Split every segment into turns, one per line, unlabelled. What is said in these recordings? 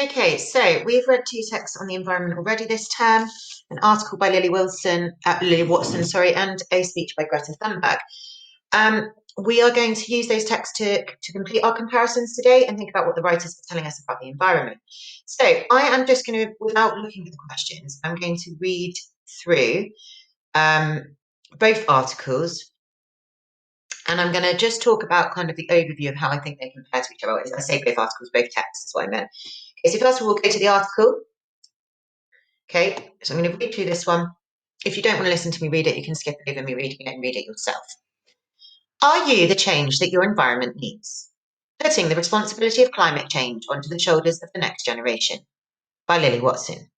Okay, so we've read two texts on the environment already this term, an article by Lily Watson, and a speech by Greta Thunberg. We are going to use those texts to complete our comparisons today and think about what the writers are telling us about the environment. So I am just going to, without looking at the questions, I'm going to read through both articles, and I'm going to just talk about kind of the overview of how I think they compare to each other. I say both articles, both texts is what I meant. Okay, so first of all, we'll go to the article. Okay, so I'm going to read through this one. If you don't want to listen to me read it, you can skip over me reading it and read it yourself. Are you the change that your environment needs? Putting the responsibility of climate change onto the shoulders of the next generation, by Lily Watson.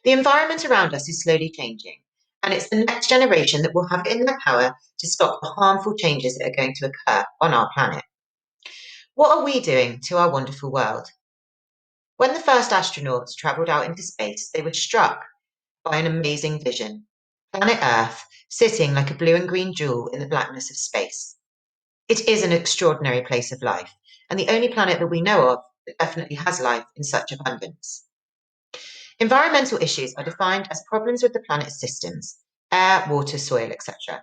The environment around us is slowly changing, and it's the next generation that will have it in their power to stop the harmful changes that are going to occur on our planet. What are we doing to our wonderful world? When the first astronauts travelled out into space, they were struck by an amazing vision. Planet Earth sitting like a blue and green jewel in the blackness of space. It is an extraordinary place of life, and the only planet that we know of that definitely has life in such abundance. Environmental issues are defined as problems with the planet's systems, air, water, soil, etc.,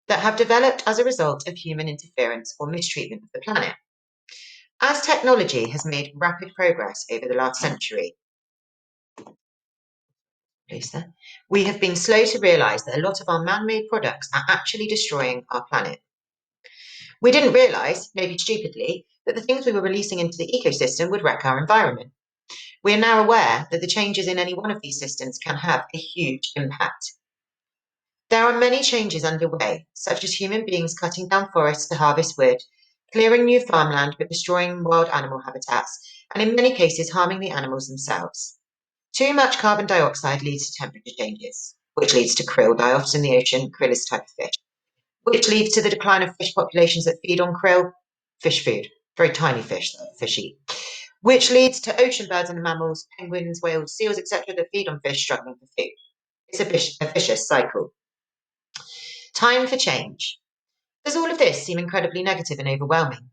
that have developed as a result of human interference or mistreatment of the planet. As technology has made rapid progress over the last century, we have been slow to realise that a lot of our man-made products are actually destroying our planet. We didn't realise, maybe stupidly, that the things we were releasing into the ecosystem would wreck our environment. We are now aware that the changes in any one of these systems can have a huge impact. There are many changes underway, such as human beings cutting down forests to harvest wood, clearing new farmland but destroying wild animal habitats, and in many cases harming the animals themselves. Too much carbon dioxide leads to temperature changes, which leads to krill die-offs in the ocean. Krill is a type of fish, which leads to the decline of fish populations that feed on krill, fish food, very tiny fish that fish eat, which leads to ocean birds and mammals, penguins, whales, seals, etc., that feed on fish struggling for food. It's a vicious cycle. Time for change. Does all of this seem incredibly negative and overwhelming?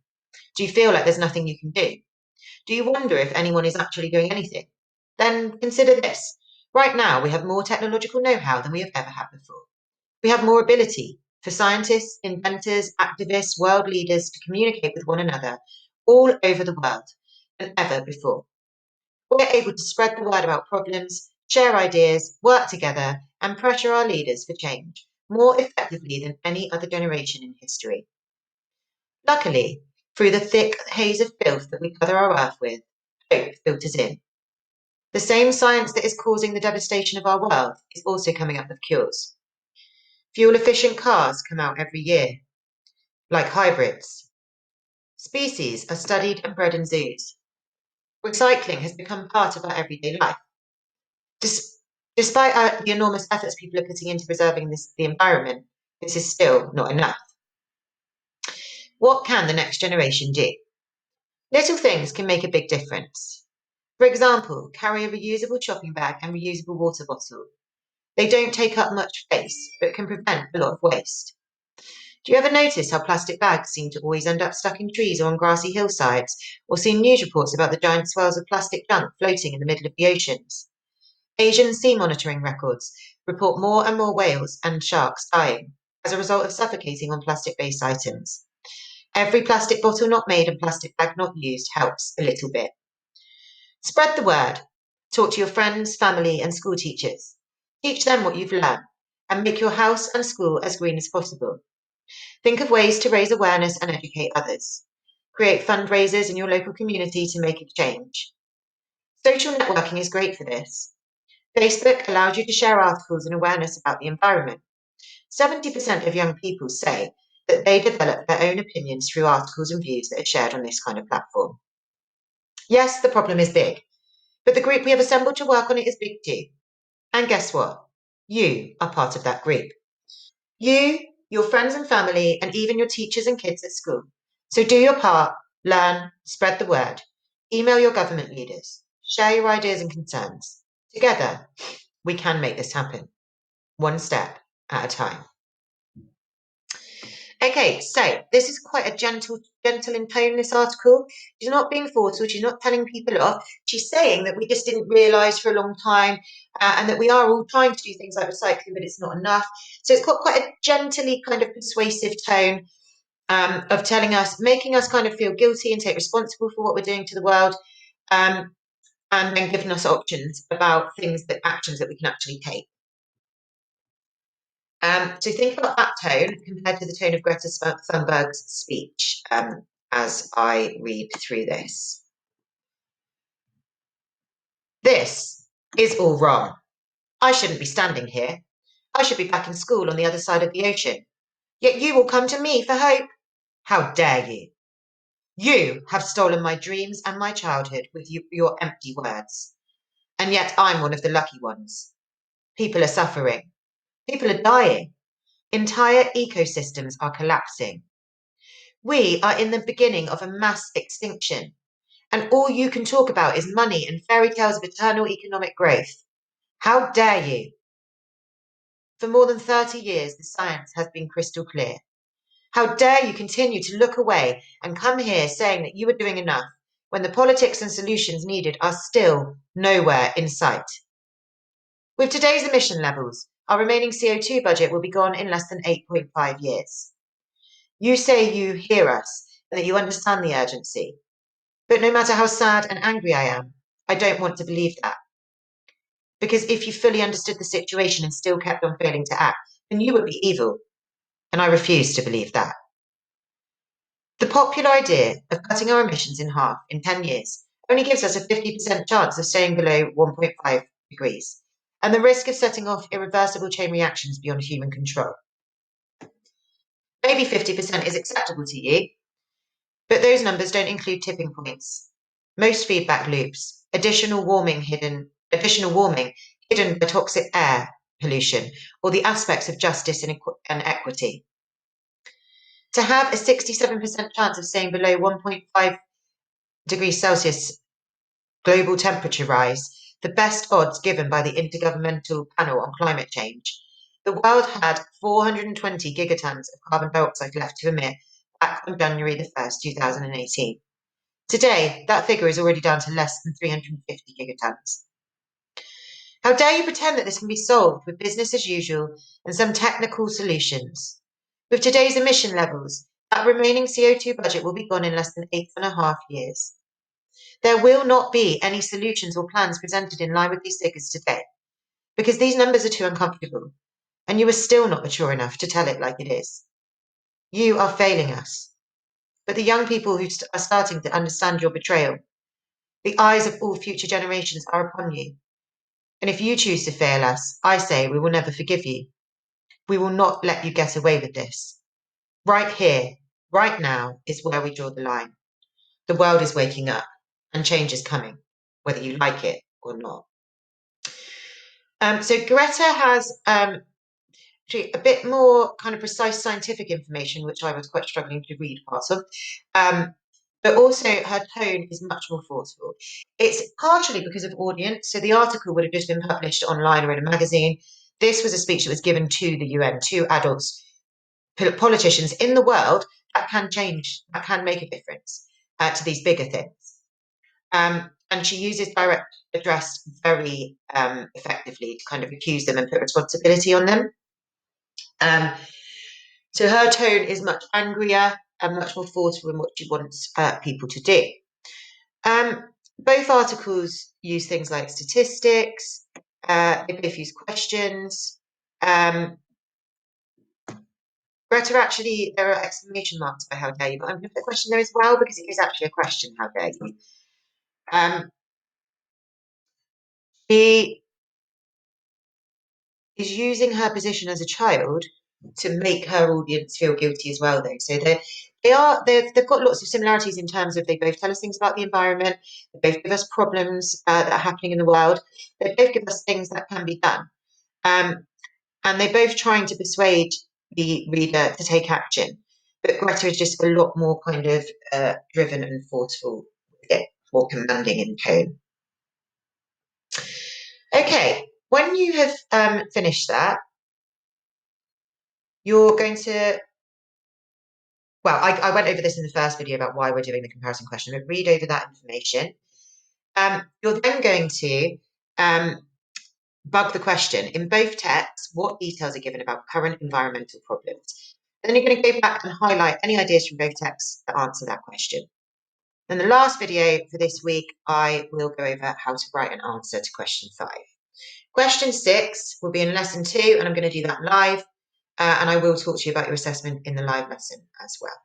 Do you feel like there's nothing you can do? Do you wonder if anyone is actually doing anything? Then consider this. Right now, we have more technological know-how than we have ever had before. We have more ability for scientists, inventors, activists, world leaders to communicate with one another all over the world than ever before. We're able to spread the word about problems, share ideas, work together, and pressure our leaders for change more effectively than any other generation in history. Luckily, through the thick haze of filth that we cover our earth with, hope filters in. The same science that is causing the devastation of our world is also coming up with cures. Fuel-efficient cars come out every year, like hybrids. Species are studied and bred in zoos. Recycling has become part of our everyday life. Despite the enormous efforts people are putting into preserving the environment, this is still not enough. What can the next generation do? Little things can make a big difference. For example, carry a reusable shopping bag and reusable water bottle. They don't take up much space, but can prevent a lot of waste. Do you ever notice how plastic bags seem to always end up stuck in trees or on grassy hillsides, or see news reports about the giant swirls of plastic junk floating in the middle of the oceans? Asian sea monitoring records report more and more whales and sharks dying as a result of suffocating on plastic-based items. Every plastic bottle not made and plastic bag not used helps a little bit. Spread the word. Talk to your friends, family, and school teachers. Teach them what you've learned and make your house and school as green as possible. Think of ways to raise awareness and educate others. Create fundraisers in your local community to make a change. Social networking is great for this. Facebook allows you to share articles and awareness about the environment. 70% of young people say that they develop their own opinions through articles and views that are shared on this kind of platform. Yes, the problem is big, but the group we have assembled to work on it is big too. And guess what? You are part of that group. You, your friends and family, and even your teachers and kids at school. So do your part, learn, spread the word, email your government leaders, share your ideas and concerns. Together, we can make this happen, one step at a time. Okay, so this is quite a gentle in tone, this article. She's not being forceful, she's not telling people off. She's saying that we just didn't realise for a long time and that we are all trying to do things like recycling, but it's not enough. So it's got quite a gently kind of persuasive tone of telling us, making us kind of feel guilty and take responsible for what we're doing to the world, um, and then giving us options about actions that we can actually take. So think about that tone compared to the tone of Greta Thunberg's speech as I read through this. This is all wrong. I shouldn't be standing here. I should be back in school on the other side of the ocean. Yet you will come to me for hope. How dare you? You have stolen my dreams and my childhood with your empty words. And yet I'm one of the lucky ones. People are suffering. People are dying. Entire ecosystems are collapsing. We are in the beginning of a mass extinction, and all you can talk about is money and fairy tales of eternal economic growth. How dare you? For more than 30 years, the science has been crystal clear. How dare you continue to look away and come here saying that you are doing enough when the politics and solutions needed are still nowhere in sight? With today's emission levels, our remaining CO2 budget will be gone in less than 8.5 years. You say you hear us and that you understand the urgency. But no matter how sad and angry I am, I don't want to believe that. Because if you fully understood the situation and still kept on failing to act, then you would be evil. And I refuse to believe that. The popular idea of cutting our emissions in half in 10 years only gives us a 50% chance of staying below 1.5 degrees, and the risk of setting off irreversible chain reactions beyond human control. Maybe 50% is acceptable to you, but those numbers don't include tipping points, most feedback loops, additional warming hidden by toxic air pollution, or the aspects of justice and equity. To have a 67% chance of staying below 1.5 degrees Celsius global temperature rise, the best odds given by the Intergovernmental Panel on Climate Change, the world had 420 gigatons of carbon dioxide left to emit back on January the 1st, 2018. Today, that figure is already down to less than 350 gigatons. How dare you pretend that this can be solved with business as usual and some technical solutions? With today's emission levels, that remaining CO2 budget will be gone in less than 8.5 years. There will not be any solutions or plans presented in line with these figures today, because these numbers are too uncomfortable, and you are still not mature enough to tell it like it is. You are failing us. But the young people who are starting to understand your betrayal, the eyes of all future generations are upon you. And if you choose to fail us, I say we will never forgive you. We will not let you get away with this. Right here, right now, is where we draw the line. The world is waking up, and change is coming, whether you like it or not. So Greta has a bit more kind of precise scientific information, which I was quite struggling to read parts of. But also her tone is much more forceful. It's partially because of audience. So the article would have just been published online or in a magazine. This was a speech that was given to the UN, to adults, politicians in the world that can change, that can make a difference to these bigger things. And she uses direct address very effectively to kind of accuse them and put responsibility on them. So her tone is much angrier and much more forceful in what she wants people to do. Both articles use things like statistics, they both use questions. Greta, actually, there are exclamation marks by how dare you, but I'm going to put a question there as well because it is actually a question, how dare you. She is using her position as a child to make her audience feel guilty as well, though. So they've got lots of similarities in terms of they both tell us things about the environment, they both give us problems that are happening in the world, they both give us things that can be done. And they're both trying to persuade the reader to take action. But Greta is just a lot more kind of driven and forceful, more commanding in tone. Okay, when you have finished that, you're going to well, I went over this in the first video about why we're doing the comparison question, but read over that information. You're then going to bug the question. In both texts, what details are given about current environmental problems? And then you're going to go back and highlight any ideas from both texts that answer that question. In the last video for this week, I will go over how to write an answer to question 5. Question 6 will be in lesson 2, and I'm going to do that live. And I will talk to you about your assessment in the live lesson as well.